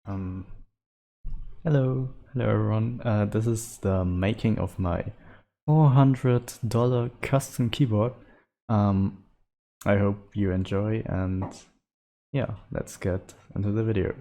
um, hello everyone. This is the making of my $400 custom keyboard. Um, I hope you enjoy, and yeah, let's get into the video.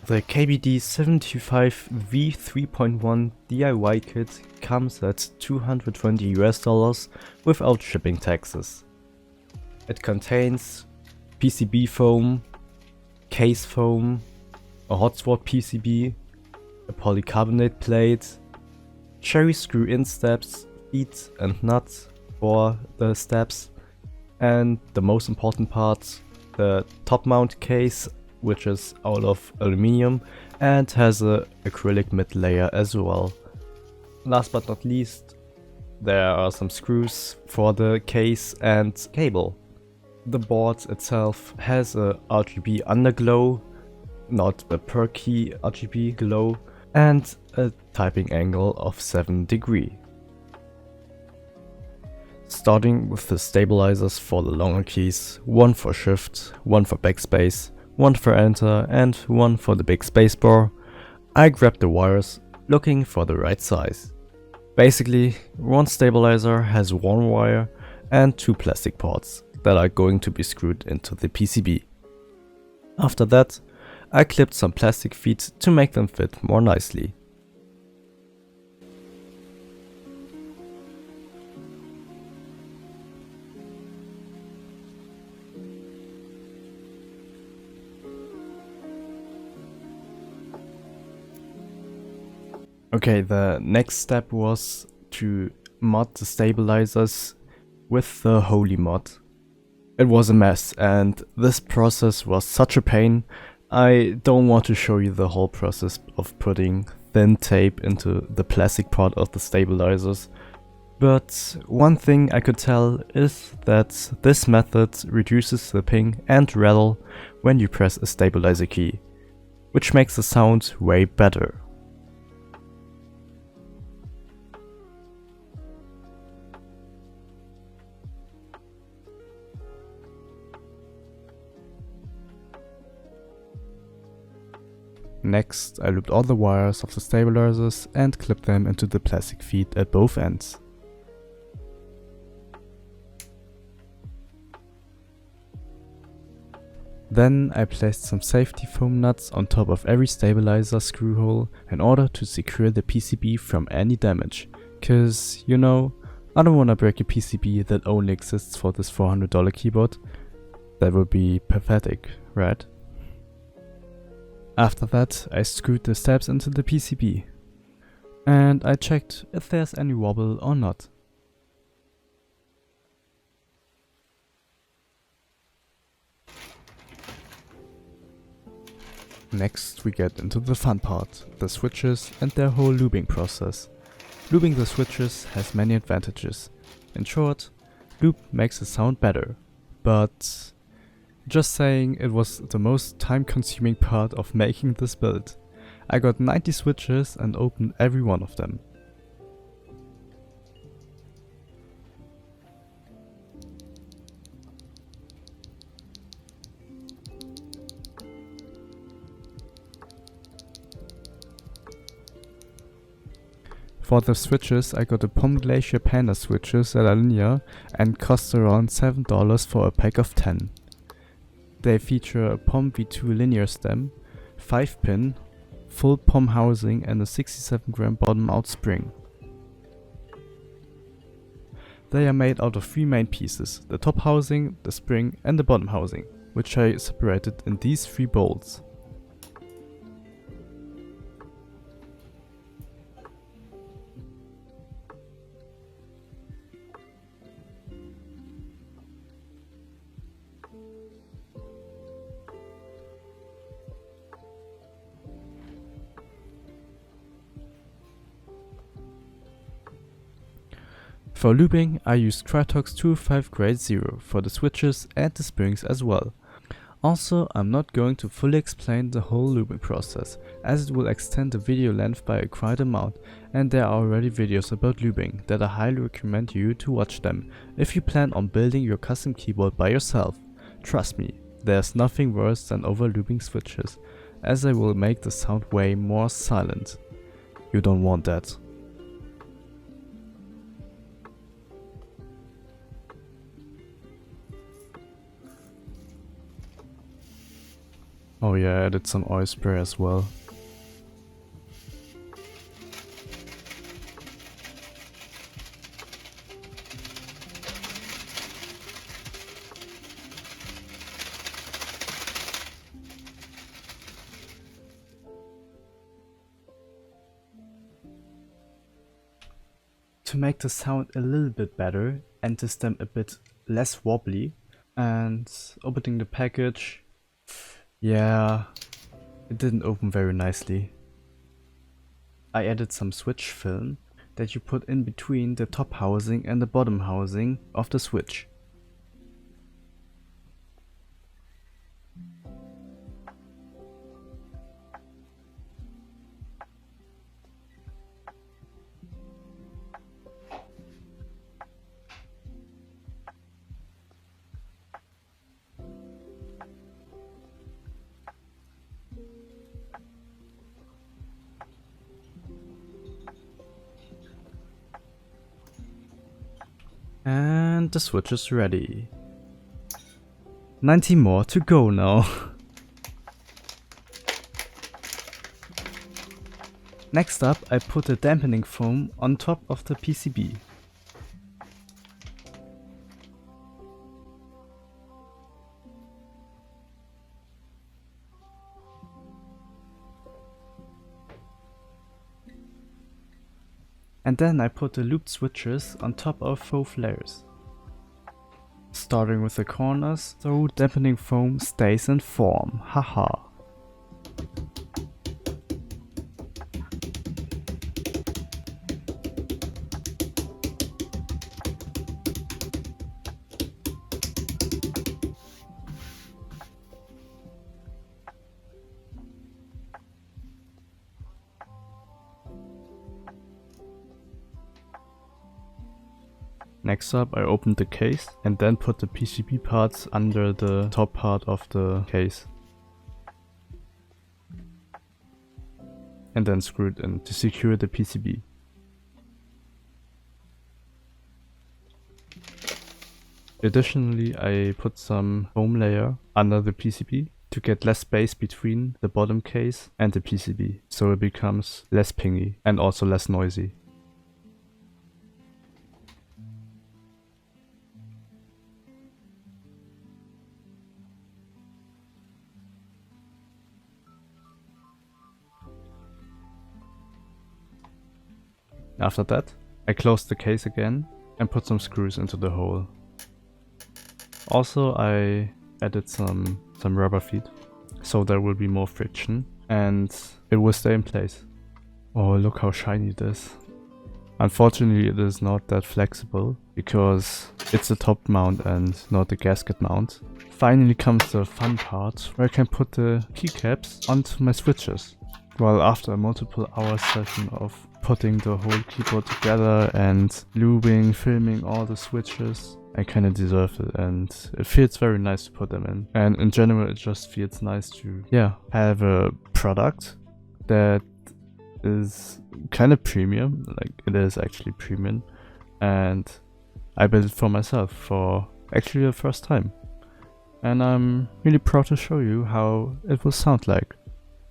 The KBD75V 3.1 DIY kit comes at $220 without shipping taxes. It contains PCB foam, case foam, a hot swap PCB, a polycarbonate plate, cherry screw-in steps, feet and nuts for the steps, and the most important part, the top mount case, which is out of aluminium and has a acrylic mid layer as well. Last but not least, there are some screws for the case and cable. The board itself has a RGB underglow, not a per key RGB glow, and a typing angle of 7 degrees. Starting with the stabilizers for the longer keys, one for shift, one for backspace, one for enter and one for the big spacebar, I grabbed the wires looking for the right size. Basically, one stabilizer has one wire and two plastic parts that are going to be screwed into the PCB. After that, I clipped some plastic feet to make them fit more nicely. Okay, the next step was to mod the stabilizers with the Holy mod. It was a mess, and this process was such a pain. I don't want to show you the whole process of putting thin tape into the plastic part of the stabilizers, but one thing I could tell is that this method reduces the ping and rattle when you press a stabilizer key, which makes the sound way better. Next, I looped all the wires of the stabilizers and clipped them into the plastic feet at both ends. Then I placed some safety foam nuts on top of every stabilizer screw hole in order to secure the PCB from any damage, cause you know, I don't wanna break a PCB that only exists for this $400 keyboard. That would be pathetic, right? After that, I screwed the steps into the PCB, and I checked if there's any wobble or not. Next, we get into the fun part, the switches and their whole looping process. Looping the switches has many advantages. In short, loop makes the sound better, but just saying, it was the most time-consuming part of making this build. I got 90 switches and opened every one of them. For the switches, I got the POM Glacier Panda switches that are linear and cost around $7 for a pack of 10. They feature a POM V2 linear stem, 5-pin, full POM housing and a 67-gram bottom-out spring. They are made out of 3 main pieces, the top housing, the spring and the bottom housing, which I separated in these 3 bolts. For looping, I used Krytox 205 Grade 0 for the switches and the springs as well. Also, I'm not going to fully explain the whole looping process, as it will extend the video length by a quite amount, and there are already videos about looping that I highly recommend you to watch them if you plan on building your custom keyboard by yourself. Trust me, there's nothing worse than over looping switches, as they will make the sound way more silent. You don't want that. Oh yeah, I added some oil spray as well. To make the sound a little bit better and the stem a bit less wobbly, and opening the package, yeah, it didn't open very nicely. I added some switch film that you put in between the top housing and the bottom housing of the switch. And the switch is ready. 90 more to go now. Next up, I put a dampening foam on top of the PCB. And then I put the looped switches on top of both layers. Starting with the corners, so dampening foam stays in form, haha. Next up, I opened the case and then put the PCB parts under the top part of the case. And then screwed in to secure the PCB. Additionally, I put some foam layer under the PCB to get less space between the bottom case and the PCB, so it becomes less pingy and also less noisy. After that, I closed the case again and put some screws into the hole. Also, I added some rubber feet, so there will be more friction and it will stay in place. Oh, look how shiny it is. Unfortunately, it is not that flexible because it's a top mount and not a gasket mount. Finally comes the fun part where I can put the keycaps onto my switches. Well, after a multiple hour session of putting the whole keyboard together and looping, filming all the switches, I kinda deserve it and it feels very nice to put them in. And in general, it just feels nice to, have a product that is kind of premium, like it is actually premium, and I built it for myself for actually the first time. And I'm really proud to show you how it will sound like.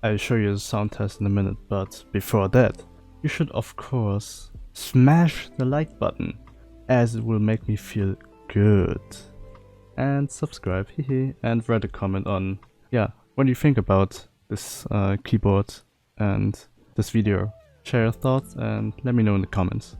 I'll show you the sound test in a minute, but before that, you should of course smash the like button, as it will make me feel good. And subscribe, and write a comment on, what do you think about this keyboard and this video. Share your thoughts and let me know in the comments.